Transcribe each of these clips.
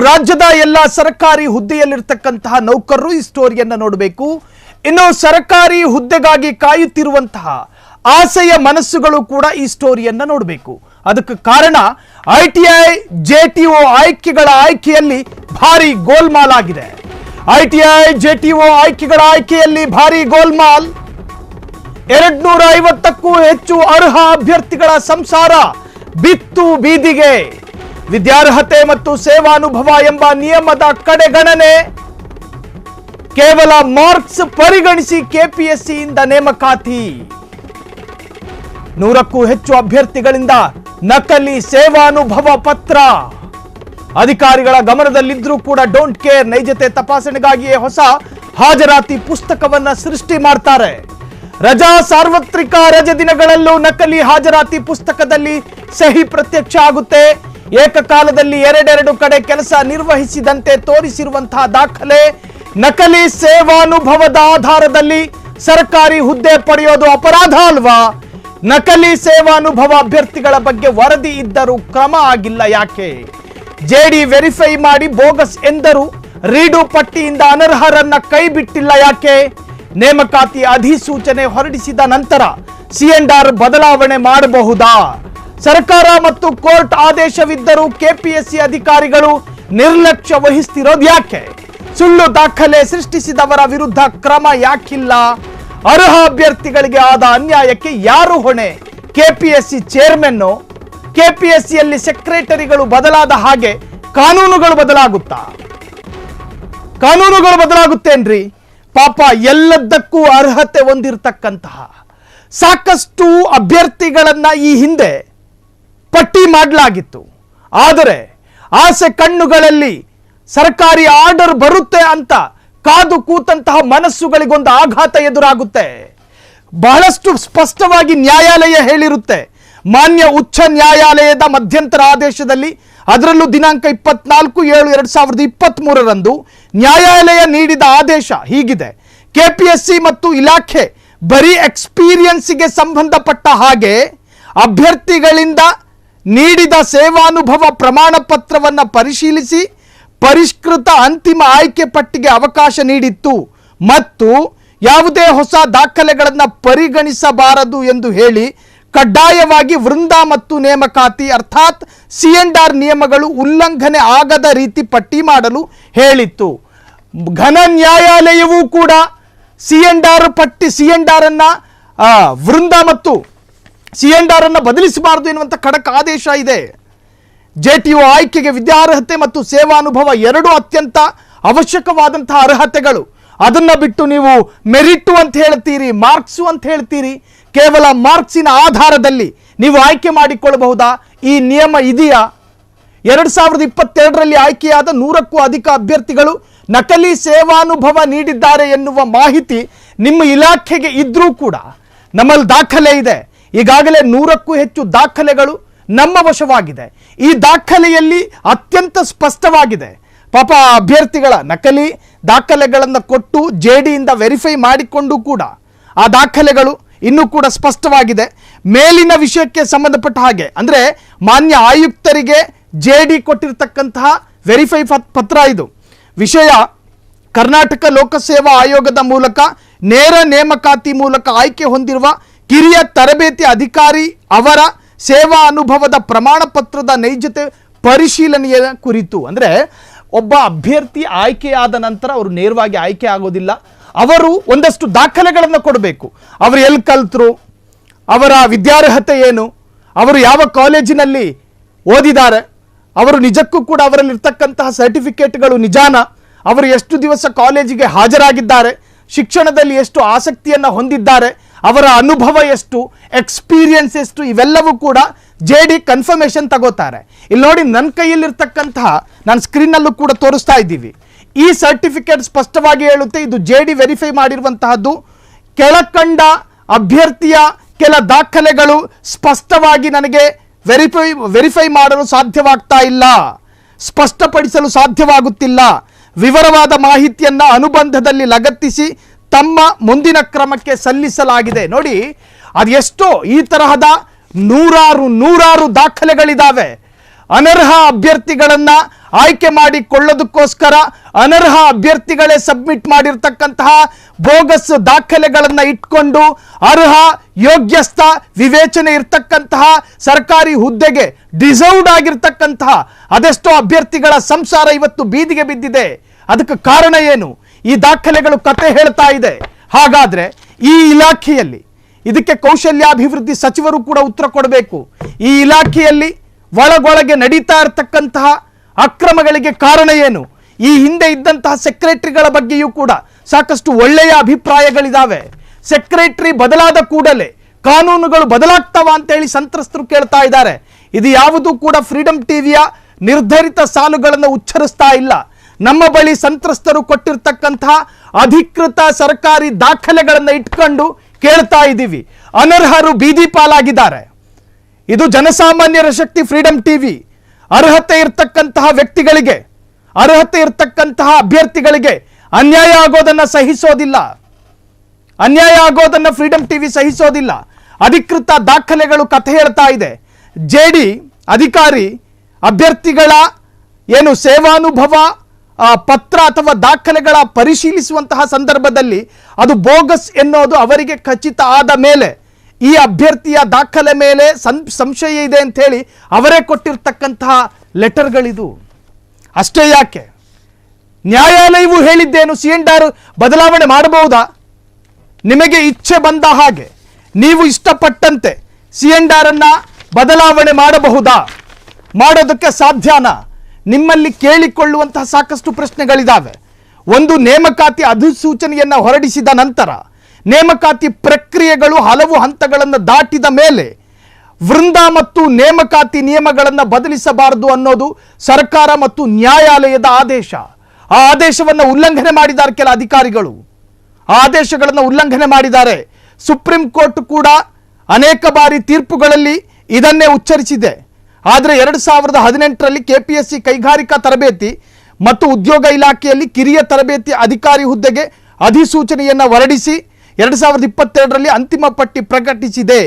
ರಾಜ್ಯದ ಎಲ್ಲ ಸರ್ಕಾರಿ ಹುದ್ದೆಯಲ್ಲಿರತಕ್ಕಂತಹ ನೌಕರರು ಈ ಸ್ಟೋರಿಯನ್ನು ನೋಡಬೇಕು. ಇನ್ನು ಸರ್ಕಾರಿ ಹುದ್ದೆಗಾಗಿ ಕಾಯುತ್ತಿರುವಂತಹ ಆಸೆಯ ಮನಸ್ಸುಗಳು ಕೂಡ ಈ ಸ್ಟೋರಿಯನ್ನು ನೋಡಬೇಕು. ಅದಕ್ಕೆ ಕಾರಣ ITI JTO ಆಯ್ಕೆಯಲ್ಲಿ ಭಾರಿ ಗೋಲ್ಮಾಲ್ ಆಗಿದೆ. ITI JTO ಆಯ್ಕೆಯಲ್ಲಿ ಭಾರಿ ಗೋಲ್ಮಾಲ್. 250ಕ್ಕೂ ಹೆಚ್ಚು ಅರ್ಹ ಅಭ್ಯರ್ಥಿಗಳ ಸಂಸಾರ ಬಿತ್ತು ಬೀದಿಗೆ. ವಿದ್ಯಾರ್ಹತೆ ಮತ್ತು ಸೇವಾನುಭವ ಎಂಬ ನಿಯಮದ ಕಡೆಗಣನೆ, ಕೇವಲ ಮಾರ್ಕ್ಸ್ ಪರಿಗಣಿಸಿ KPSC ಇಂದ ನೇಮಕಾತಿ. 100ಕ್ಕೂ ಹೆಚ್ಚು ಅಭ್ಯರ್ಥಿಗಳಿಂದ ನಕಲಿ ಸೇವಾನುಭವ ಪತ್ರ. ಅಧಿಕಾರಿಗಳ ಗಮನದಲ್ಲಿದ್ರೂ ಕೂಡ ಡೋಂಟ್ ಕೇರ್. ನೈಜತೆ ತಪಾಸಣೆಗಾಗಿಯೇ ಹೊಸ ಹಾಜರಾತಿ ಪುಸ್ತಕವನ್ನ ಸೃಷ್ಟಿ ಮಾಡ್ತಾರೆ. ರಜಾ ಸಾರ್ವತ್ರಿಕ ರಜೆ ದಿನಗಳಲ್ಲೂ ನಕಲಿ ಹಾಜರಾತಿ ಪುಸ್ತಕದಲ್ಲಿ ಸಹಿ ಪ್ರತ್ಯಕ್ಷ ಆಗುತ್ತೆ. ಏಕಕಾಲದಲ್ಲಿ ಎರಡೆರಡು ಕಡೆ ಕೆಲಸ ನಿರ್ವಹಿಸಿದಂತೆ ತೋರಿಸಿರುವಂತಹ ದಾಖಲೆ. ನಕಲಿ ಸೇವಾನುಭವದ ಆಧಾರದಲ್ಲಿ ಸರ್ಕಾರಿ ಹುದ್ದೆ ಪಡೆಯೋದು ಅಪರಾಧ ಅಲ್ವಾ? ನಕಲಿ ಸೇವಾನುಭವ ಅಭ್ಯರ್ಥಿಗಳ ಬಗ್ಗೆ ವರದಿ ಇದ್ದರೂ ಕ್ರಮ ಆಗಿಲ್ಲ ಯಾಕೆ? JD ವೆರಿಫೈ ಮಾಡಿ ಬೋಗಸ್ ಎಂದರು, ರೀಡು ಪಟ್ಟಿಯಿಂದ ಅನರ್ಹರನ್ನ ಕೈ ಬಿಟ್ಟಿಲ್ಲ ಯಾಕೆ? ನೇಮಕಾತಿ ಅಧಿಸೂಚನೆ ಹೊರಡಿಸಿದ ನಂತರ C&R ಬದಲಾವಣೆ ಮಾಡಬಹುದಾ? ಸರ್ಕಾರ ಮತ್ತು ಕೋರ್ಟ್ ಆದೇಶವಿದ್ದರೂ KPSC ಅಧಿಕಾರಿಗಳು ನಿರ್ಲಕ್ಷ್ಯ ವಹಿಸ್ತಿರೋದು ಯಾಕೆ? ಸುಳ್ಳು ದಾಖಲೆ ಸೃಷ್ಟಿಸಿದವರ ವಿರುದ್ಧ ಕ್ರಮ ಯಾಕಿಲ್ಲ? ಅರ್ಹ ಅಭ್ಯರ್ಥಿಗಳಿಗೆ ಆದ ಅನ್ಯಾಯಕ್ಕೆ ಯಾರು ಹೊಣೆ? KPSC chairman? KPSCಯಲ್ಲಿ ಸೆಕ್ರೆಟರಿಗಳು ಬದಲಾದ ಹಾಗೆ ಕಾನೂನುಗಳು ಬದಲಾಗುತ್ತಾ? ಕಾನೂನುಗಳು ಬದಲಾಗುತ್ತೇನ್ರಿ? ಪಾಪ ಎಲ್ಲದಕ್ಕೂ ಅರ್ಹತೆ ಹೊಂದಿರತಕ್ಕಂತಹ ಸಾಕಷ್ಟು ಅಭ್ಯರ್ಥಿಗಳನ್ನ ಈ ಹಿಂದೆ ಪಟ್ಟಿ ಮಾಡಲಾಗಿತ್ತು. ಆದರೆ ಆಸೆ ಕಣ್ಣುಗಳಲ್ಲಿ ಸರ್ಕಾರಿ ಆರ್ಡರ್ ಬರುತ್ತೆ ಅಂತ ಕಾದು ಕೂತಂತಹ ಮನಸ್ಸುಗಳಿಗೊಂದು ಆಘಾತ ಎದುರಾಗುತ್ತೆ. ಬಹಳಷ್ಟು ಸ್ಪಷ್ಟವಾಗಿ ನ್ಯಾಯಾಲಯ ಹೇಳಿರುತ್ತೆ. ಮಾನ್ಯ ಉಚ್ಚ ನ್ಯಾಯಾಲಯದ ಮಧ್ಯಂತರ ಆದೇಶದಲ್ಲಿ, ಅದರಲ್ಲೂ ದಿನಾಂಕ 24/7/2023 ನ್ಯಾಯಾಲಯ ನೀಡಿದ ಆದೇಶ ಹೀಗಿದೆ: KPSC ಮತ್ತು ಇಲಾಖೆ ಬರೀ ಎಕ್ಸ್ಪೀರಿಯನ್ಸ್ಗೆ ಸಂಬಂಧಪಟ್ಟ ಹಾಗೆ ಅಭ್ಯರ್ಥಿಗಳಿಂದ ನೀಡಿದ ಸೇವಾನುಭವ ಪ್ರಮಾಣ ಪತ್ರವನ್ನು ಪರಿಶೀಲಿಸಿ ಪರಿಷ್ಕೃತ ಅಂತಿಮ ಆಯ್ಕೆ ಪಟ್ಟಿಗೆ ಅವಕಾಶ ನೀಡಿತ್ತು ಮತ್ತು ಯಾವುದೇ ಹೊಸ ದಾಖಲೆಗಳನ್ನು ಪರಿಗಣಿಸಬಾರದು ಎಂದು ಹೇಳಿ ಕಡ್ಡಾಯವಾಗಿ ವೃಂದ ಮತ್ತು ನೇಮಕಾತಿ ಅರ್ಥಾತ್ C&R ನಿಯಮಗಳು ಉಲ್ಲಂಘನೆ ಆಗದ ರೀತಿ ಪಟ್ಟಿ ಮಾಡಲು ಹೇಳಿತ್ತು. ಘನ ನ್ಯಾಯಾಲಯವೂ ಕೂಡ C&R ಅನ್ನ ವೃಂದ ಮತ್ತು C&R ಅನ್ನ ಬದಲಿಸಬಾರದು ಎನ್ನುವಂಥ ಖಡಕ್ ಆದೇಶ ಇದೆ. JTO ಆಯ್ಕೆಗೆ ವಿದ್ಯಾರ್ಹತೆ ಮತ್ತು ಸೇವಾನುಭವ ಎರಡೂ ಅತ್ಯಂತ ಅವಶ್ಯಕವಾದಂತಹ ಅರ್ಹತೆಗಳು. ಅದನ್ನ ಬಿಟ್ಟು ನೀವು ಮೆರಿಟು ಅಂತ ಹೇಳ್ತೀರಿ, ಮಾರ್ಕ್ಸು ಅಂತ ಹೇಳ್ತೀರಿ. ಕೇವಲ ಮಾರ್ಕ್ಸಿನ ಆಧಾರದಲ್ಲಿ ನೀವು ಆಯ್ಕೆ ಮಾಡಿಕೊಳ್ಳಬಹುದಾ? ಈ ನಿಯಮ ಇದೆಯಾ? 2022ರಲ್ಲಿ ಆಯ್ಕೆಯಾದ 100ಕ್ಕೂ ಅಧಿಕ ಅಭ್ಯರ್ಥಿಗಳು ನಕಲಿ ಸೇವಾನುಭವ ನೀಡಿದ್ದಾರೆ ಎನ್ನುವ ಮಾಹಿತಿ ನಿಮ್ಮ ಇಲಾಖೆಗೆ ಇದ್ರೂ ಕೂಡ ನಮ್ಮಲ್ಲಿ ದಾಖಲೆ ಇದೆ. ಈಗಾಗಲೇ 100ಕ್ಕೂ ಹೆಚ್ಚು ದಾಖಲೆಗಳು ನಮ್ಮ ವಶವಾಗಿದೆ. ಈ ದಾಖಲೆಯಲ್ಲಿ ಅತ್ಯಂತ ಸ್ಪಷ್ಟವಾಗಿದೆ. ಪಾಪ ಅಭ್ಯರ್ಥಿಗಳ ನಕಲಿ ದಾಖಲೆಗಳನ್ನು ಕೊಟ್ಟು JD ಇಂದ ವೆರಿಫೈ ಮಾಡಿಕೊಂಡು ಕೂಡ ಆ ದಾಖಲೆಗಳು ಇನ್ನೂ ಕೂಡ ಸ್ಪಷ್ಟವಾಗಿದೆ. ಮೇಲಿನ ವಿಷಯಕ್ಕೆ ಸಂಬಂಧಪಟ್ಟ ಹಾಗೆ ಅಂದರೆ ಮಾನ್ಯ ಆಯುಕ್ತರಿಗೆ JD ಕೊಟ್ಟಿರ್ತಕ್ಕಂತಹ ವೆರಿಫೈ ಪತ್ರ ಇದು. ವಿಷಯ: ಕರ್ನಾಟಕ ಲೋಕಸೇವಾ ಆಯೋಗದ ಮೂಲಕ ನೇರ ನೇಮಕಾತಿ ಮೂಲಕ ಆಯ್ಕೆ ಹೊಂದಿರುವ ಕಿರಿಯ ತರಬೇತಿ ಅಧಿಕಾರಿ ಅವರ ಸೇವಾ ಅನುಭವದ ಪ್ರಮಾಣ ಪತ್ರದ ನೈಜತೆ ಪರಿಶೀಲನೆಯ ಕುರಿತು. ಅಂದರೆ ಒಬ್ಬ ಅಭ್ಯರ್ಥಿ ಆಯ್ಕೆಯಾದ ನಂತರ ಅವರು ನೇರವಾಗಿ ಆಯ್ಕೆ ಆಗೋದಿಲ್ಲ. ಅವರು ಒಂದಷ್ಟು ದಾಖಲೆಗಳನ್ನು ಕೊಡಬೇಕು. ಅವರು ಎಲ್ಲಿ ಕಲ್ತರು, ಅವರ ವಿದ್ಯಾರ್ಹತೆ ಏನು, ಅವರು ಯಾವ ಕಾಲೇಜಿನಲ್ಲಿ ಓದಿದ್ದಾರೆ, ಅವರು ನಿಜಕ್ಕೂ ಕೂಡ ಅವರಲ್ಲಿರ್ತಕ್ಕಂತಹ ಸರ್ಟಿಫಿಕೇಟ್ಗಳು ನಿಜಾನ, ಅವರು ಎಷ್ಟು ದಿವಸ ಕಾಲೇಜಿಗೆ ಹಾಜರಾಗಿದ್ದಾರೆ, ಶಿಕ್ಷಣದಲ್ಲಿ ಎಷ್ಟು ಆಸಕ್ತಿಯನ್ನು ಹೊಂದಿದ್ದಾರೆ, ಅವರ ಅನುಭವ ಎಷ್ಟು, ಎಕ್ಸ್ಪೀರಿಯನ್ಸ್ ಎಷ್ಟು, ಇವೆಲ್ಲವೂ ಕೂಡ JD ಕನ್ಫರ್ಮೇಷನ್ ತಗೋತಾರೆ. ಇಲ್ಲಿ ನೋಡಿ, ನನ್ನ ಕೈಯಲ್ಲಿರ್ತಕ್ಕಂತಹ, ನಾನು ಸ್ಕ್ರೀನ್ನಲ್ಲೂ ಕೂಡ ತೋರಿಸ್ತಾ ಇದ್ದೀವಿ, ಈ ಸರ್ಟಿಫಿಕೇಟ್ ಸ್ಪಷ್ಟವಾಗಿ ಹೇಳುತ್ತೆ ಇದು JD ವೆರಿಫೈ ಮಾಡಿರುವಂತಹದ್ದು. ಕೆಳಕಂಡ ಅಭ್ಯರ್ಥಿಯ ಕೆಲ ದಾಖಲೆಗಳು ಸ್ಪಷ್ಟವಾಗಿ ನನಗೆ ವೆರಿಫೈ ಮಾಡಲು ಸಾಧ್ಯವಾಗ್ತಾ ಇಲ್ಲ, ಸ್ಪಷ್ಟಪಡಿಸಲು ಸಾಧ್ಯವಾಗುತ್ತಿಲ್ಲ. ವಿವರವಾದ ಮಾಹಿತಿಯನ್ನು ಅನುಬಂಧದಲ್ಲಿ ಲಗತ್ತಿಸಿ ತಮ್ಮ ಮುಂದಿನ ಕ್ರಮಕ್ಕೆ ಸಲ್ಲಿಸಲಾಗಿದೆ. ನೋಡಿ, ಅದೆಷ್ಟೋ ಈ ತರಹದ ನೂರಾರು ದಾಖಲೆಗಳಿದ್ದಾವೆ. ಅನರ್ಹ ಅಭ್ಯರ್ಥಿಗಳನ್ನ ಆಯ್ಕೆ ಮಾಡಿಕೊಳ್ಳೋದಕ್ಕೋಸ್ಕರ ಅನರ್ಹ ಅಭ್ಯರ್ಥಿಗಳೇ ಸಬ್ಮಿಟ್ ಮಾಡಿರ್ತಕ್ಕಂತಹ ಬೋಗಸ್ ದಾಖಲೆಗಳನ್ನ ಇಟ್ಕೊಂಡು ಅರ್ಹ ಯೋಗ್ಯಸ್ಥ ವಿವೇಚನೆ ಇರ್ತಕ್ಕಂತಹ ಸರ್ಕಾರಿ ಹುದ್ದೆಗೆ ಡಿಸರ್ವ್ಡ್ ಆಗಿರ್ತಕ್ಕಂತಹ ಅದೆಷ್ಟೋ ಅಭ್ಯರ್ಥಿಗಳ ಸಂಸಾರ ಇವತ್ತು ಬೀದಿಗೆ ಬಿದ್ದಿದೆ. ಅದಕ್ಕೆ ಕಾರಣ ಏನು? ಈ ದಾಖಲೆಗಳು ಕತೆ ಹೇಳ್ತಾ ಇದೆ. ಹಾಗಾದ್ರೆ ಈ ಇಲಾಖೆಯಲ್ಲಿ ಇದಕ್ಕೆ ಕೌಶಲ್ಯಾಭಿವೃದ್ಧಿ ಸಚಿವರು ಕೂಡ ಉತ್ತರ ಕೊಡಬೇಕು. ಈ ಇಲಾಖೆಯಲ್ಲಿ ಒಳಗೊಳಗೆ ನಡೀತಾ ಇರತಕ್ಕಂತಹ ಅಕ್ರಮಗಳಿಗೆ ಕಾರಣ ಏನು? ಈ ಹಿಂದೆ ಇದ್ದಂತಹ ಸೆಕ್ರೆಟರಿಗಳ ಬಗ್ಗೆಯೂ ಕೂಡ ಸಾಕಷ್ಟು ಒಳ್ಳೆಯ ಅಭಿಪ್ರಾಯಗಳಿದಾವೆ. ಸೆಕ್ರೆಟರಿ ಬದಲಾದ ಕೂಡಲೇ ಕಾನೂನುಗಳು ಬದಲಾಗ್ತಾವ ಅಂತ ಹೇಳಿ ಸಂತ್ರಸ್ತರು ಕೇಳ್ತಾ ಇದ್ದಾರೆ. ಇದು ಯಾವುದೂ ಕೂಡ ಫ್ರೀಡಂ ಟಿವಿಯ ನಿರ್ಧರಿತ ಸಾಲುಗಳನ್ನು ಉಚ್ಚರಿಸ್ತಾ ಇಲ್ಲ. ನಮ್ಮ ಬಳಿ ಸಂತ್ರಸ್ತರು ಕೊಟ್ಟಿರ್ತಕ್ಕಂತಹ ಅಧಿಕೃತ ಸರ್ಕಾರಿ ದಾಖಲೆಗಳನ್ನು ಇಟ್ಕೊಂಡು ಕೇಳ್ತಾ ಇದ್ದೀವಿ. ಅನರ್ಹರು ಬೀದಿ ಪಾಲಾಗಿದ್ದಾರೆ. ಇದು ಜನಸಾಮಾನ್ಯರ ಶಕ್ತಿ ಫ್ರೀಡಂ ಟಿವಿ. ಅರ್ಹತೆ ಇರ್ತಕ್ಕಂತಹ ವ್ಯಕ್ತಿಗಳಿಗೆ, ಅರ್ಹತೆ ಇರ್ತಕ್ಕಂತಹ ಅಭ್ಯರ್ಥಿಗಳಿಗೆ ಅನ್ಯಾಯ ಆಗೋದನ್ನ ಸಹಿಸೋದಿಲ್ಲ. ಅನ್ಯಾಯ ಆಗೋದನ್ನ ಫ್ರೀಡಂ ಟಿವಿ ಸಹಿಸೋದಿಲ್ಲ. ಅಧಿಕೃತ ದಾಖಲೆಗಳು ಕಥೆ ಹೇಳ್ತಾ ಇದೆ. ಜೆಡಿ ಅಧಿಕಾರಿ ಅಭ್ಯರ್ಥಿಗಳ ಏನು ಸೇವಾನುಭವ ಪತ್ರ ಅಥವಾ ದಾಖಲೆಗಳ ಪರಿಶೀಲಿಸುವಂತಹ ಸಂದರ್ಭದಲ್ಲಿ ಅದು ಬೋಗಸ್ ಎನ್ನುವುದು ಅವರಿಗೆ ಖಚಿತ ಆದ ಮೇಲೆ ಈ ಅಭ್ಯರ್ಥಿಯ ದಾಖಲೆ ಮೇಲೆ ಸಂಶಯ ಇದೆ ಅಂತ ಹೇಳಿ ಅವರೇ ಕೊಟ್ಟಿರ್ತಕ್ಕಂತಹ ಲೆಟರ್ಗಳಿದು. ಅಷ್ಟೇ ಯಾಕೆ, ನ್ಯಾಯಾಲಯವು ಹೇಳಿದ್ದೇನು? ಸಿಎಂಆರ್ ಬದಲಾವಣೆ ಮಾಡಬಹುದಾ? ನಿಮಗೆ ಇಚ್ಛೆ ಬಂದ ಹಾಗೆ ನೀವು ಇಷ್ಟಪಟ್ಟಂತೆ ಸಿಎಂಆರ್ ಅನ್ನ ಬದಲಾವಣೆ ಮಾಡಬಹುದಾ? ಮಾಡೋದಕ್ಕೆ ಸಾಧ್ಯನಾ? ನಿಮ್ಮಲ್ಲಿ ಕೇಳಿಕೊಳ್ಳುವಂತಹ ಸಾಕಷ್ಟು ಪ್ರಶ್ನೆಗಳಿದ್ದಾವೆ. ಒಂದು, ನೇಮಕಾತಿ ಅಧಿಸೂಚನೆಯನ್ನ ಹೊರಡಿಸಿದ ನಂತರ ನೇಮಕಾತಿ ಪ್ರಕ್ರಿಯೆಗಳು ಹಲವು ಹಂತಗಳನ್ನು ದಾಟಿದ ಮೇಲೆ ವೃಂದ ಮತ್ತು ನೇಮಕಾತಿ ನಿಯಮಗಳನ್ನು ಬದಲಿಸಬಾರದು ಅನ್ನೋದು ಸರ್ಕಾರ ಮತ್ತು ನ್ಯಾಯಾಲಯದ ಆದೇಶ. ಆ ಆದೇಶವನ್ನು ಉಲ್ಲಂಘನೆ ಮಾಡಿದ್ದಾರೆ ಕೆಲ ಅಧಿಕಾರಿಗಳು. ಆ ಆದೇಶಗಳನ್ನು ಉಲ್ಲಂಘನೆ ಮಾಡಿದ್ದಾರೆ. ಸುಪ್ರೀಂ ಕೋರ್ಟ್ ಕೂಡ ಅನೇಕ ಬಾರಿ ತೀರ್ಪುಗಳಲ್ಲಿ ಇದನ್ನೇ ಉಚ್ಚರಿಸಿದೆ. ಆದರೆ 2018ರಲ್ಲಿ ಕೆಪಿಎಸ್ಸಿ ಕೈಗಾರಿಕಾ ತರಬೇತಿ ಮತ್ತು ಉದ್ಯೋಗ ಇಲಾಖೆಯಲ್ಲಿ ಕಿರಿಯ ತರಬೇತಿ ಅಧಿಕಾರಿ ಹುದ್ದೆಗೆ ಅಧಿಸೂಚನೆಯನ್ನು ಹೊರಡಿಸಿ 2022ರಲ್ಲಿ ಅಂತಿಮ ಪಟ್ಟಿ ಪ್ರಕಟಿಸಿದೆ.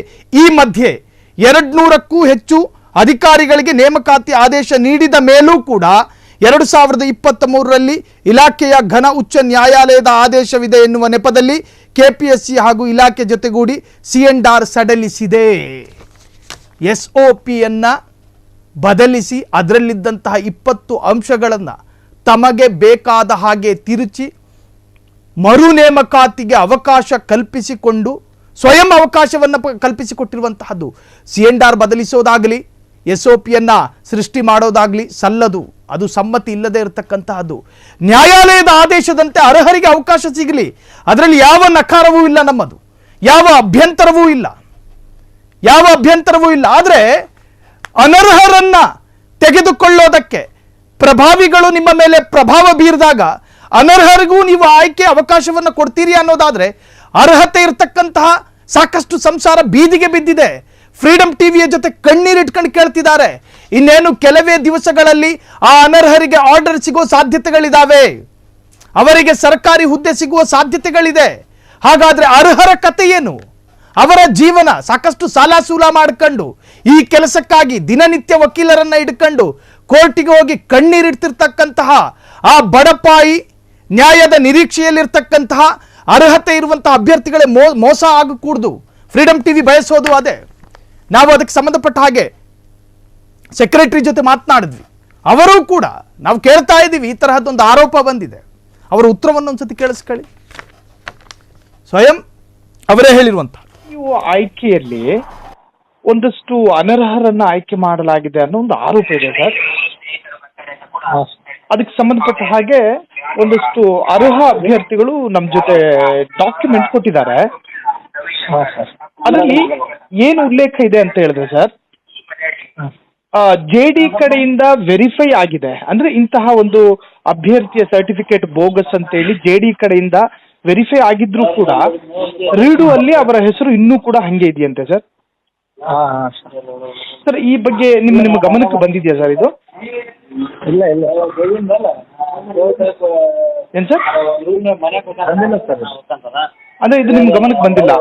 ಈ ಮಧ್ಯೆ 200ಕ್ಕೂ ಹೆಚ್ಚು ಅಧಿಕಾರಿಗಳಿಗೆ ನೇಮಕಾತಿ ಆದೇಶ ನೀಡಿದ ಮೇಲೂ ಕೂಡ 2023ರಲ್ಲಿ ಇಲಾಖೆಯ ಘನ ಉಚ್ಚ ನ್ಯಾಯಾಲಯದ ಆದೇಶವಿದೆ ಎನ್ನುವ ನೆಪದಲ್ಲಿ ಕೆಪಿಎಸ್ಸಿ ಹಾಗೂ ಇಲಾಖೆ ಜೊತೆಗೂಡಿ ಸಿಎಂಆರ್ ಸಡಿಲಿಸಿದೆ. SOPಯನ್ನ ಬದಲಿಸಿ ಅದರಲ್ಲಿದ್ದಂತಹ 20 ಅಂಶಗಳನ್ನು ತಮಗೆ ಬೇಕಾದ ಹಾಗೆ ತಿರುಚಿ ಮರು ನೇಮಕಾತಿಗೆ ಅವಕಾಶ ಕಲ್ಪಿಸಿಕೊಂಡು ಸ್ವಯಂ ಅವಕಾಶವನ್ನು ಕಲ್ಪಿಸಿಕೊಟ್ಟಿರುವಂತಹದ್ದು. ಸಿಎಂಆರ್ ಬದಲಿಸೋದಾಗಲಿ SOPಯನ್ನ ಸೃಷ್ಟಿ ಮಾಡೋದಾಗಲಿ ಸಲ್ಲದು. ಅದು ಸಮ್ಮತಿ ಇಲ್ಲದೆ ಇರತಕ್ಕಂತಹದ್ದು. ನ್ಯಾಯಾಲಯದ ಆದೇಶದಂತೆ ಅರ್ಹರಿಗೆ ಅವಕಾಶ ಸಿಗಲಿ, ಅದರಲ್ಲಿ ಯಾವ ನಕಾರವೂ ಇಲ್ಲ, ನಮ್ಮದು ಯಾವ ಅಭ್ಯಂತರವೂ ಇಲ್ಲ, ಯಾವ ಅಭ್ಯಂತರವೂ ಇಲ್ಲ. ಆದರೆ ಅನರ್ಹರನ್ನ ತೆಗೆದುಕೊಳ್ಳೋದಕ್ಕೆ ಪ್ರಭಾವಿಗಳು ನಿಮ್ಮ ಮೇಲೆ ಪ್ರಭಾವ ಬೀರಿದಾಗ ಅನರ್ಹರಿಗೂ ನೀವು ಆಯ್ಕೆ ಅವಕಾಶವನ್ನು ಕೊಡ್ತೀರಿ ಅನ್ನೋದಾದ್ರೆ ಅರ್ಹತೆ ಇರತಕ್ಕಂತಹ ಸಾಕಷ್ಟು ಸಂಸಾರ ಬೀದಿಗೆ ಬಿದ್ದಿದೆ. ಫ್ರೀಡಂ ಟಿವಿಯ ಜೊತೆ ಕಣ್ಣೀರಿಟ್ಕೊಂಡು ಕೇಳ್ತಿದ್ದಾರೆ. ಇನ್ನೇನು ಕೆಲವೇ ದಿವಸಗಳಲ್ಲಿ ಆ ಅನರ್ಹರಿಗೆ ಆರ್ಡರ್ ಸಿಗೋ ಸಾಧ್ಯತೆಗಳಿದಾವೆ, ಅವರಿಗೆ ಸರ್ಕಾರಿ ಹುದ್ದೆ ಸಿಗುವ ಸಾಧ್ಯತೆಗಳಿದೆ. ಹಾಗಾದ್ರೆ ಅರ್ಹರ ಕತೆ ಏನು? ಅವರ ಜೀವನ ಸಾಕಷ್ಟು ಸಾಲ ಸೂಲ ಮಾಡ್ಕೊಂಡು ಈ ಕೆಲಸಕ್ಕಾಗಿ ದಿನನಿತ್ಯ ವಕೀಲರನ್ನ ಹಿಡ್ಕೊಂಡು ಕೋರ್ಟಿಗೆ ಹೋಗಿ ಕಣ್ಣೀರಿಡ್ತಿರ್ತಕ್ಕಂತಹ ಆ ಬಡಪಾಯಿ ನ್ಯಾಯದ ನಿರೀಕ್ಷೆಯಲ್ಲಿರ್ತಕ್ಕಂತಹ ಅರ್ಹತೆ ಇರುವಂತಹ ಅಭ್ಯರ್ಥಿಗಳೇ ಮೋಸ ಆಗಕೂಡದು. ಫ್ರೀಡಂ ಟಿವಿ ಬಯಸೋದು ಅದೇ. ನಾವು ಅದಕ್ಕೆ ಸಂಬಂಧಪಟ್ಟ ಹಾಗೆ ಸೆಕ್ರೆಟರಿ ಜೊತೆ ಮಾತನಾಡಿದ್ವಿ. ಅವರು ಕೂಡ ನಾವು ಕೇಳ್ತಾ ಇದ್ದೀವಿ, ಈ ತರಹದೊಂದು ಆರೋಪ ಬಂದಿದೆ, ಅವರ ಉತ್ತರವನ್ನು ಒಂದ್ಸತಿ ಕೇಳಿಸ್ಕೊಳ್ಳಿ. ಸ್ವಯಂ ಅವರೇ ಹೇಳಿರುವಂತ ನೀವು ಆಯ್ಕೆಯಲ್ಲಿ ಒಂದಷ್ಟು ಅನರ್ಹರನ್ನ ಆಯ್ಕೆ ಮಾಡಲಾಗಿದೆ ಅನ್ನೋ ಒಂದು ಆರೋಪ ಇದೆ ಸರ್. ಅದಕ್ಕೆ ಸಂಬಂಧಪಟ್ಟ ಹಾಗೆ ಒಂದಷ್ಟು ಅರ್ಹ ಅಭ್ಯರ್ಥಿಗಳು ನಮ್ಮ ಜೊತೆ ಡಾಕ್ಯುಮೆಂಟ್ ಕೊಟ್ಟಿದ್ದಾರೆ. ಅದರಲ್ಲಿ ಏನು ಉಲ್ಲೇಖ ಇದೆ ಅಂತ ಹೇಳಿದ್ರೆ ಸರ್, JD ಕಡೆಯಿಂದ ವೆರಿಫೈ ಆಗಿದೆ, ಅಂದ್ರೆ ಇಂತಹ ಒಂದು ಅಭ್ಯರ್ಥಿಯ ಸರ್ಟಿಫಿಕೇಟ್ ಬೋಗಸ್ ಅಂತ ಹೇಳಿ JD ಕಡೆಯಿಂದ ವೆರಿಫೈ ಆಗಿದ್ರು ಕೂಡ ರೀಡು ಅಲ್ಲಿ ಅವರ ಹೆಸರು ಇನ್ನೂ ಕೂಡ ಹಂಗೆ ಇದೆಯಂತೆ ಸರ್. ಸರ್ ಈ ಬಗ್ಗೆ ನಿಮ್ಮ ಗಮನಕ್ಕೆ ಬಂದಿದೆಯಾ ಸರ್ ಇದು? ಇಲ್ಲ ಇಲ್ಲ ಏನ್ ಸರ್? ಅಂದ್ರೆ ಇದು ನಿಮ್ ಗಮನಕ್ಕೆ ಬಂದಿಲ್ಲ?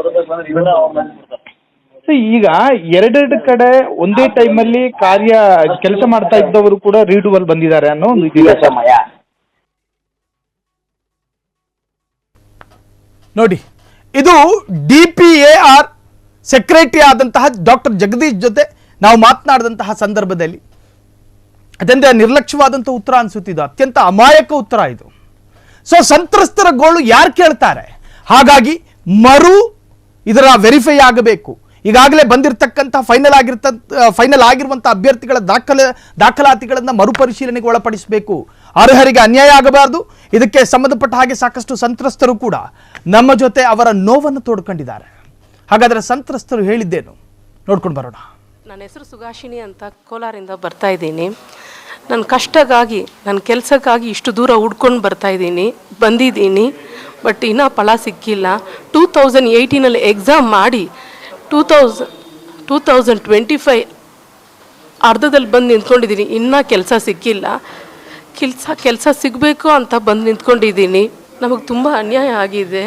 ಈಗ ಎರಡೆರಡು ಕಡೆ ಒಂದೇ ಟೈಮಲ್ಲಿ ಕೆಲಸ ಮಾಡ್ತಾ ಇದ್ದವರು ಕೂಡ ರೀಡುವಲ್ ಬಂದಿದ್ದಾರೆ ಅನ್ನೋ ಒಂದು ಇದಿದೆ. ನೋಡಿ, ಇದು DPAR ಸೆಕ್ರೆಟರಿ ಆದಂತಹ ಡಾಕ್ಟರ್ ಜಗದೀಶ್ ಜೊತೆ ನಾವು ಮಾತನಾಡಿದಂತಹ ಸಂದರ್ಭದಲ್ಲಿ ಅತ್ಯಂತ ನಿರ್ಲಕ್ಷ್ಯವಾದಂಥ ಉತ್ತರ ಅನ್ಸುತ್ತಿದ್ದು, ಅತ್ಯಂತ ಅಮಾಯಕ ಉತ್ತರ ಇದು. ಸೊ ಸಂತ್ರಸ್ತರ ಗೋಳು ಯಾರು ಕೇಳ್ತಾರೆ? ಹಾಗಾಗಿ ಇದರ ವೆರಿಫೈ ಆಗಬೇಕು. ಈಗಾಗಲೇ ಬಂದಿರತಕ್ಕಂಥ ಫೈನಲ್ ಆಗಿರುವಂಥ ಅಭ್ಯರ್ಥಿಗಳ ದಾಖಲಾತಿಗಳನ್ನು ಮರುಪರಿಶೀಲನೆಗೆ ಒಳಪಡಿಸಬೇಕು. ಅರ್ಹರಿಗೆ ಅನ್ಯಾಯ ಆಗಬಾರದು. ಇದಕ್ಕೆ ಸಂಬಂಧಪಟ್ಟ ಹಾಗೆ ಸಾಕಷ್ಟು ಸಂತ್ರಸ್ತರು ಕೂಡ ನಮ್ಮ ಜೊತೆ ಅವರ ನೋವನ್ನು ತೋಡ್ಕೊಂಡಿದ್ದಾರೆ. ಹಾಗಾದರೆ ಸಂತ್ರಸ್ತರು ಹೇಳಿದ್ದೇನು ನೋಡ್ಕೊಂಡು ಬರೋಣ. ನನ್ನ ಹೆಸರು ಸುಗಾಶಿನಿ ಅಂತ, ಕೋಲಾರಿಂದ ಬರ್ತಾ ಇದ್ದೀನಿ. ನನ್ನ ಕಷ್ಟಕ್ಕಾಗಿ, ನನ್ನ ಕೆಲಸಕ್ಕಾಗಿ ಇಷ್ಟು ದೂರ ಹುಡ್ಕೊಂಡು ಬಂದಿದ್ದೀನಿ. ಬಟ್ ಇನ್ನೂ ಫಲ ಸಿಕ್ಕಿಲ್ಲ. 2018 ಎಕ್ಸಾಮ್ ಮಾಡಿ 2025 ಅರ್ಧದಲ್ಲಿ ಬಂದು ನಿಂತ್ಕೊಂಡಿದ್ದೀನಿ. ಇನ್ನೂ ಕೆಲಸ ಸಿಕ್ಕಿಲ್ಲ. ಕೆಲಸ ಸಿಗಬೇಕು ಅಂತ ಬಂದು ನಿಂತ್ಕೊಂಡಿದ್ದೀನಿ. ನಮಗೆ ತುಂಬ ಅನ್ಯಾಯ ಆಗಿದೆ.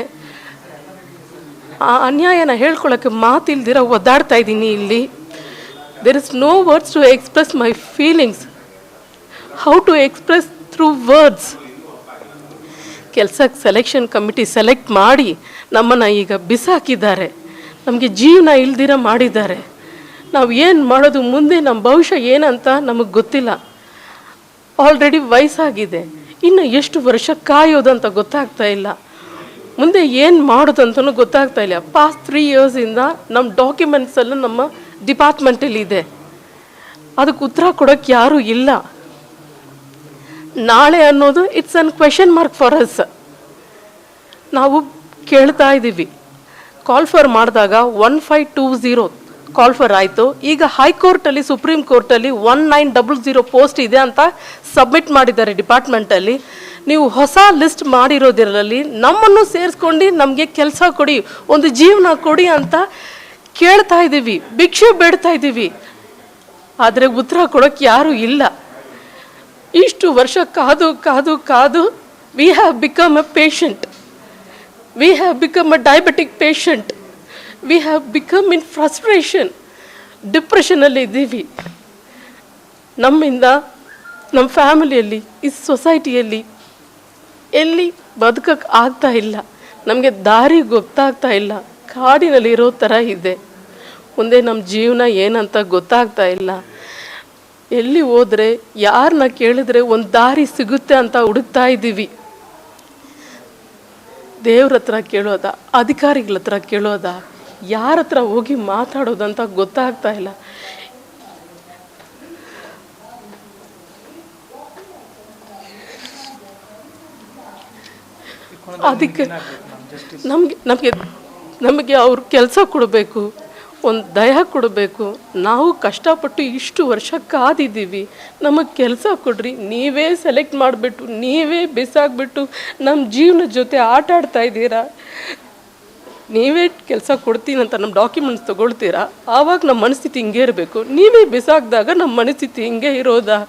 ಆ ಅನ್ಯಾಯನ ಹೇಳ್ಕೊಳ್ಳೋಕ್ಕೆ ಮಾತಿಲ್ದಿರ ಒದ್ದಾಡ್ತಾ ಇದ್ದೀನಿ ಇಲ್ಲಿ. There is no words to express my feelings. How to express through words. ಕೆಲಸಕ್ಕೆ ಸೆಲೆಕ್ಷನ್ ಕಮಿಟಿ ಸೆಲೆಕ್ಟ್ ಮಾಡಿ ನಮ್ಮನ್ನು ಈಗ ಬಿಸಾಕಿದ್ದಾರೆ. ನಮಗೆ ಜೀವನ ಇಲ್ದಿರ ಮಾಡಿದ್ದಾರೆ. ನಾವು ಏನು ಮಾಡೋದು, ಮುಂದೆ ನಮ್ಮ ಭವಿಷ್ಯ ಏನಂತ ನಮಗೆ ಗೊತ್ತಿಲ್ಲ. ಆಲ್ರೆಡಿ ವಯಸ್ಸಾಗಿದೆ. ಇನ್ನು ಎಷ್ಟು ವರ್ಷ ಕಾಯೋದಂತ ಗೊತ್ತಾಗ್ತಾ ಇಲ್ಲ. ಮುಂದೆ ಏನು ಮಾಡೋದಂತನೂ ಗೊತ್ತಾಗ್ತಾ ಇಲ್ಲ. ಪಾಸ್ಟ್ 3 ಇಯರ್ಸಿಂದ ನಮ್ಮ ಡಾಕ್ಯುಮೆಂಟ್ಸ್ ಎಲ್ಲ ನಮ್ಮ ಡಿಪಾರ್ಟ್ಮೆಂಟಲ್ಲಿದೆ. ಅದಕ್ಕೆ ಉತ್ತರ ಕೊಡೋಕ್ಕೆ ಯಾರೂ ಇಲ್ಲ. ನಾಳೆ ಅನ್ನೋದು it's an question mark for us. ನಾವು ಕೇಳ್ತಾ ಇದ್ದೀವಿ. ಕಾಲ್ಫರ್ ಮಾಡಿದಾಗ 1520 ಕಾಲ್ಫರ್ ಆಯಿತು. ಈಗ ಹೈಕೋರ್ಟಲ್ಲಿ, ಸುಪ್ರೀಂ ಕೋರ್ಟಲ್ಲಿ 1900 ಪೋಸ್ಟ್ ಇದೆ ಅಂತ ಸಬ್ಮಿಟ್ ಮಾಡಿದ್ದಾರೆ ಡಿಪಾರ್ಟ್ಮೆಂಟಲ್ಲಿ. ನೀವು ಹೊಸ ಲಿಸ್ಟ್ ಮಾಡಿರೋದಿರಲಿ ನಮ್ಮನ್ನು ಸೇರಿಸ್ಕೊಂಡು ನಮಗೆ ಕೆಲಸ ಕೊಡಿ, ಒಂದು ಜೀವನ ಕೊಡಿ ಅಂತ ಕೇಳ್ತಾ ಇದ್ದೀವಿ, ಭಿಕ್ಷೆ ಬೇಡ್ತಾ ಇದ್ದೀವಿ. ಆದರೆ ಉತ್ತರ ಕೊಡೋಕ್ಕೆ ಯಾರೂ ಇಲ್ಲ. ಇಷ್ಟು ವರ್ಷ ಕಾದು ಕಾದು ಕಾದು we have become a patient. We have become a diabetic patient. We have become in frustration, ಡಿಪ್ರೆಷನಲ್ಲಿ ಇದ್ದೀವಿ. ನಮ್ಮಿಂದ ನಮ್ಮ ಫ್ಯಾಮಿಲಿಯಲ್ಲಿ, ಈ ಸೊಸೈಟಿಯಲ್ಲಿ ಎಲ್ಲಿ ಬದುಕಕ್ಕೆ ಆಗ್ತಾ ಇಲ್ಲ. ನಮಗೆ ದಾರಿ ಗೊತ್ತಾಗ್ತಾ ಇಲ್ಲ. ಕಾಡಿನಲ್ಲಿ ಇರೋ ಥರ ಇದೆ. ಮುಂದೆ ನಮ್ಮ ಜೀವನ ಏನಂತ ಗೊತ್ತಾಗ್ತಾ ಇಲ್ಲ. ಎಲ್ಲಿ ಹೋದರೆ, ಯಾರನ್ನ ಕೇಳಿದ್ರೆ ಒಂದು ದಾರಿ ಸಿಗುತ್ತೆ ಅಂತ ಹುಡುಕ್ತಾ ಇದ್ದೀವಿ. ದೇವ್ರ ಹತ್ರ ಕೇಳೋದ, ಅಧಿಕಾರಿಗಳ ಹತ್ರ ಕೇಳೋದ, ಯಾರ ಹತ್ರ ಹೋಗಿ ಮಾತಾಡೋದಂತ ಗೊತ್ತಾಗ್ತಾ ಇಲ್ಲ. ಅದಕ್ಕೆ ನಮಗೆ ಅವ್ರು ಕೆಲಸ ಕೊಡಬೇಕು, ಒಂದು ದಯ ಕೊಡಬೇಕು. ನಾವು ಕಷ್ಟಪಟ್ಟು ಇಷ್ಟು ವರ್ಷ ಕಾದಿದ್ದೀವಿ. ನಮಗೆ ಕೆಲಸ ಕೊಡ್ರಿ. ನೀವೇ ಸೆಲೆಕ್ಟ್ ಮಾಡಿಬಿಟ್ಟು ನೀವೇ ಬಿಸಾಕ್ಬಿಟ್ಟು ನಮ್ಮ ಜೀವನದ ಜೊತೆ ಆಟ ಆಡ್ತಾ ಇದ್ದೀರಾ. ನೀವೇ ಕೆಲಸ ಕೊಡ್ತೀನಿ ಅಂತ ನಮ್ಮ ಡಾಕ್ಯುಮೆಂಟ್ಸ್ ತೊಗೊಳ್ತೀರಾ. ಆವಾಗ ನಮ್ಮ ಮನಸ್ಥಿತಿ ಹಿಂಗೆ ಇರಬೇಕು. ನೀವೇ ಬಿಸಾಕಿದಾಗ ನಮ್ಮ ಮನಸ್ಥಿತಿ ಹಿಂಗೆ ಇರೋದಾ?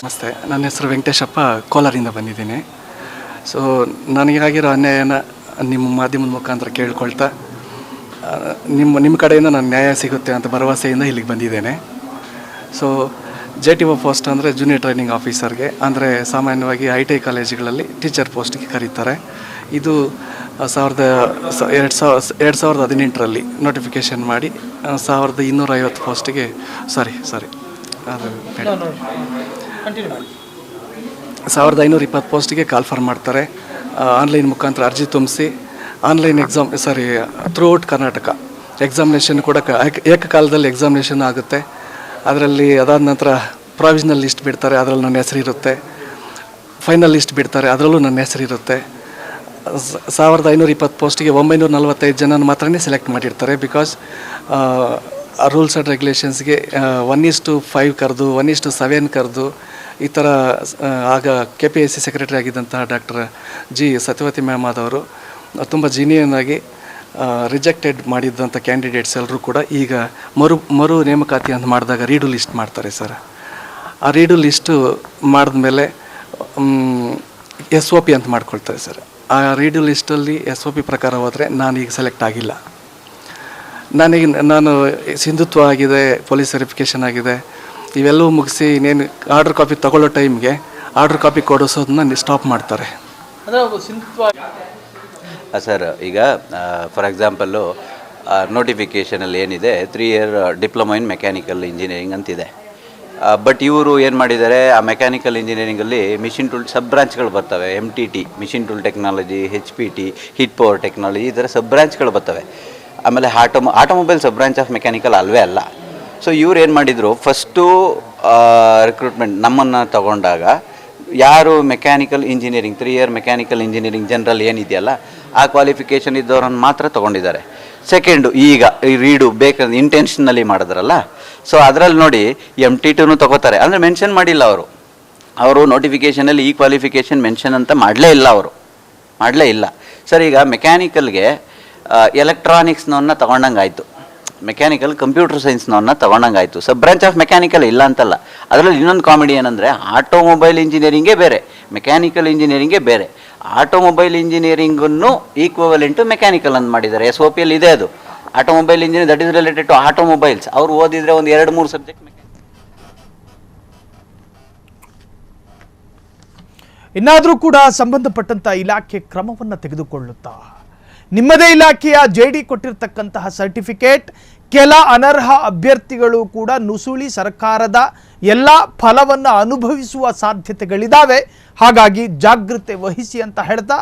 ನಮಸ್ತೆ, ನನ್ನ ಹೆಸರು ವೆಂಕಟೇಶಪ್ಪ, ಕೋಲಾರಿಂದ ಬಂದಿದ್ದೀನಿ. ಸೊ ನನಗಾಗಿರೋ ಅನ್ಯಾಯನ ನಿಮ್ಮ ಮಾಧ್ಯಮದ ಮುಖಾಂತರ ಕೇಳ್ಕೊಳ್ತಾ ನಿಮ್ಮ ಕಡೆಯಿಂದ ನಾನು ನ್ಯಾಯ ಸಿಗುತ್ತೆ ಅಂತ ಭರವಸೆಯಿಂದ ಇಲ್ಲಿಗೆ ಬಂದಿದ್ದೇನೆ. ಸೊ JTO ಪೋಸ್ಟ್ ಅಂದರೆ ಜೂನಿಯರ್ ಟ್ರೈನಿಂಗ್ ಆಫೀಸರ್ಗೆ, ಅಂದರೆ ಸಾಮಾನ್ಯವಾಗಿ ITI ಕಾಲೇಜುಗಳಲ್ಲಿ ಟೀಚರ್ ಪೋಸ್ಟ್ಗೆ ಕರೀತಾರೆ. ಇದು 2018ರಲ್ಲಿ ನೋಟಿಫಿಕೇಷನ್ ಮಾಡಿ 1250 ಪೋಸ್ಟಿಗೆ ಸಾರಿ ಅದು 1520 ಪೋಸ್ಟಿಗೆ ಕಾಲ್ಫರ್ ಮಾಡ್ತಾರೆ. ಆನ್ಲೈನ್ ಮುಖಾಂತರ ಅರ್ಜಿ ತುಂಬಿಸಿ ಆನ್ಲೈನ್ ಥ್ರೂಔಟ್ ಕರ್ನಾಟಕ ಎಕ್ಸಾಮಿನೇಷನ್ ಕೂಡ ಏಕಕಾಲದಲ್ಲಿ ಎಕ್ಸಾಮಿನೇಷನ್ ಆಗುತ್ತೆ. ಅದರಲ್ಲಿ ಅದಾದ ನಂತರ ಪ್ರಾವಿಷನಲ್ ಲಿಸ್ಟ್ ಬಿಡ್ತಾರೆ, ಅದರಲ್ಲಿ ನನ್ನ ಹೆಸರಿರುತ್ತೆ. ಫೈನಲ್ ಲಿಸ್ಟ್ ಬಿಡ್ತಾರೆ, ಅದರಲ್ಲೂ ನನ್ನ ಹೆಸರಿರುತ್ತೆ. 1520 ಪೋಸ್ಟಿಗೆ 945 ಜನ ಮಾತ್ರನೇ ಸೆಲೆಕ್ಟ್ ಮಾಡಿರ್ತಾರೆ. ಬಿಕಾಸ್ ರೂಲ್ಸ್ ಆ್ಯಂಡ್ ರೆಗ್ಯುಲೇಷನ್ಸ್ಗೆ 1:5 ಕರೆದು 1:7 ಕರೆದು ಈ ಥರ ಆಗ KPSC ಸೆಕ್ರೆಟರಿ ಆಗಿದ್ದಂತಹ ಡಾಕ್ಟರ್ G ಸತ್ಯವತಿ ಮ್ಯಾಮ್ ಆದವರು ತುಂಬ ಜೀನಿಯನ್ ಆಗಿ ರಿಜೆಕ್ಟೆಡ್ ಮಾಡಿದ್ದಂಥ ಕ್ಯಾಂಡಿಡೇಟ್ಸ್ ಎಲ್ಲರೂ ಕೂಡ ಈಗ ಮರು ನೇಮಕಾತಿ ಅಂತ ಮಾಡಿದಾಗ ರೀಡು ಲಿಸ್ಟ್ ಮಾಡ್ತಾರೆ ಸರ್. ಆ ರೀಡು ಲಿಸ್ಟು ಮಾಡಿದ್ಮೇಲೆ SOP ಅಂತ ಮಾಡ್ಕೊಳ್ತಾರೆ ಸರ್. ಆ ರೀಡು ಲಿಸ್ಟಲ್ಲಿ SOP ಪ್ರಕಾರ ಹೋದರೆ ನಾನೀಗ ಸೆಲೆಕ್ಟ್ ಆಗಿಲ್ಲ. ನಾನು ಸಿಂಧುತ್ವ ಆಗಿದೆ, ಪೊಲೀಸ್ ವೆರಿಫಿಕೇಷನ್ ಆಗಿದೆ, ಇವೆಲ್ಲವೂ ಮುಗಿಸಿ ಇನ್ನೇನು ಆರ್ಡ್ರ್ ಕಾಪಿ ತಗೊಳ್ಳೋ ಟೈಮ್ಗೆ ಆರ್ಡ್ರ್ ಕಾಪಿ ಕೊಡಿಸೋದನ್ನ ಸ್ಟಾಪ್ ಮಾಡ್ತಾರೆ. ಸರ್, ಈಗ ಫಾರ್ ಎಕ್ಸಾಂಪಲ್ಲು ನೋಟಿಫಿಕೇಷನಲ್ಲಿ ಏನಿದೆ 3 year diploma in mechanical engineering ಅಂತಿದೆ. ಬಟ್ ಇವರು ಏನು ಮಾಡಿದ್ದಾರೆ, ಆ ಮೆಕ್ಯಾನಿಕಲ್ ಇಂಜಿನಿಯರಿಂಗಲ್ಲಿ ಮಿಷಿನ್ ಟೂಲ್ ಸಬ್ ಬ್ರಾಂಚ್ಗಳು ಬರ್ತವೆ. MTT machine tool technology, HPT heat power technology, ಈ ಥರ ಸಬ್ ಬ್ರಾಂಚ್ಗಳು ಬರ್ತವೆ. ಆಮೇಲೆ automobile sub branch of mechanical ಅಲ್ವೇ ಅಲ್ಲ. ಸೊ ಇವ್ರು ಏನು ಮಾಡಿದರು, ಫಸ್ಟು ರಿಕ್ರೂಟ್ಮೆಂಟ್ ನಮ್ಮನ್ನು ತಗೊಂಡಾಗ ಯಾರು mechanical engineering 3 year mechanical engineering general ಏನಿದೆಯಲ್ಲ ಆ ಕ್ವಾಲಿಫಿಕೇಷನ್ ಇದ್ದವ್ರನ್ನ ಮಾತ್ರ ತೊಗೊಂಡಿದ್ದಾರೆ. ಸೆಕೆಂಡು, ಈಗ ಈ ರೀಡು ಬೇಕಾದ್ರೆ ಇಂಟೆನ್ಷನಲ್ಲಿ ಮಾಡಿದ್ರಲ್ಲ, ಸೊ ಅದರಲ್ಲಿ ನೋಡಿ MT2 ತೊಗೋತಾರೆ. ಅಂದರೆ ಮೆನ್ಷನ್ ಮಾಡಿಲ್ಲ ಅವರು ನೋಟಿಫಿಕೇಷನಲ್ಲಿ ಈ ಕ್ವಾಲಿಫಿಕೇಷನ್ ಮೆನ್ಷನ್ ಅಂತ ಮಾಡಲೇ ಇಲ್ಲ. ಸರ್, ಈಗ ಮೆಕ್ಯಾನಿಕಲ್ಗೆ ಎಲೆಕ್ಟ್ರಾನಿಕ್ಸ್ನವನ್ನ ತೊಗೊಂಡಂಗೆ ಆಯಿತು, ಮೆಕ್ಯಾನಿಕಲ್ ಕಂಪ್ಯೂಟರ್ ಸೈನ್ಸ್ನವನ್ನ ತೊಗೊಂಡಂಗಾಯಿತು. ಸಬ್ ಬ್ರಾಂಚ್ ಆಫ್ ಮೆಕ್ಯಾನಿಕಲ್ ಇಲ್ಲ ಅಂತಲ್ಲ. ಅದರಲ್ಲಿ ಇನ್ನೊಂದು ಕಾಮಿಡಿ ಏನಂದರೆ, ಆಟೋಮೊಬೈಲ್ ಇಂಜಿನಿಯರಿಂಗೇ ಬೇರೆ, ಮೆಕ್ಯಾನಿಕಲ್ ಇಂಜಿನಿಯರಿಂಗೇ ಬೇರೆ. ಆಟೋಮೊಬೈಲ್ ಇಂಜಿನಿಯರಿಂಗನ್ನು ಈಕ್ವಲೆಂಟು ಮೆಕ್ಯಾನಿಕಲ್ ಅಂತ ಮಾಡಿದ್ದಾರೆ. SOPಯಲ್ಲಿ ಇದೆ ಅದು. Automobile engineer that is related to automobiles. ಅವ್ರು ಓದಿದರೆ ಒಂದು 2-3 ಸಬ್ಜೆಕ್ಟ್. ಇನ್ನಾದರೂ ಕೂಡ ಸಂಬಂಧಪಟ್ಟಂಥ ಇಲಾಖೆ ಕ್ರಮವನ್ನು ತೆಗೆದುಕೊಳ್ಳುತ್ತಾ ನಿಮ್ಮದೇ ಇಲಾಖೆಯ JD ಕೊಟ್ಟಿರ್ತಕ್ಕಂತಹ ಸರ್ಟಿಫಿಕೇಟ್ ಕೆಲ ಅನರ್ಹ ಅಭ್ಯರ್ಥಿಗಳು ಕೂಡ ನುಸುಳಿ ಸರ್ಕಾರದ ಎಲ್ಲ ಫಲವನ್ನು ಅನುಭವಿಸುವ ಸಾಧ್ಯತೆಗಳಿದ್ದಾವೆ. ಹಾಗಾಗಿ ಜಾಗೃತೆ ವಹಿಸಿ ಅಂತ ಹೇಳ್ತಾ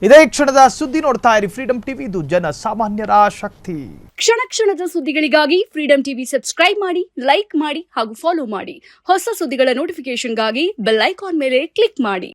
ಇದೇ ಕ್ಷಣದ ಸುದ್ದಿ ನೋಡ್ತಾ ಇರಿ ಫ್ರೀಡಮ್ ಟಿವಿ. ಇದು ಜನ ಸಾಮಾನ್ಯರ ಶಕ್ತಿ. ಕ್ಷಣ ಕ್ಷಣದ ಸುದ್ದಿಗಳಿಗಾಗಿ ಫ್ರೀಡಮ್ ಟಿವಿ ಸಬ್ಸ್ಕ್ರೈಬ್ ಮಾಡಿ, ಲೈಕ್ ಮಾಡಿ ಹಾಗೂ ಫಾಲೋ ಮಾಡಿ. ಹೊಸ ಸುದ್ದಿಗಳ ನೋಟಿಫಿಕೇಶನ್ಗಾಗಿ ಬೆಲ್ ಐಕಾನ್ ಮೇಲೆ ಕ್ಲಿಕ್ ಮಾಡಿ.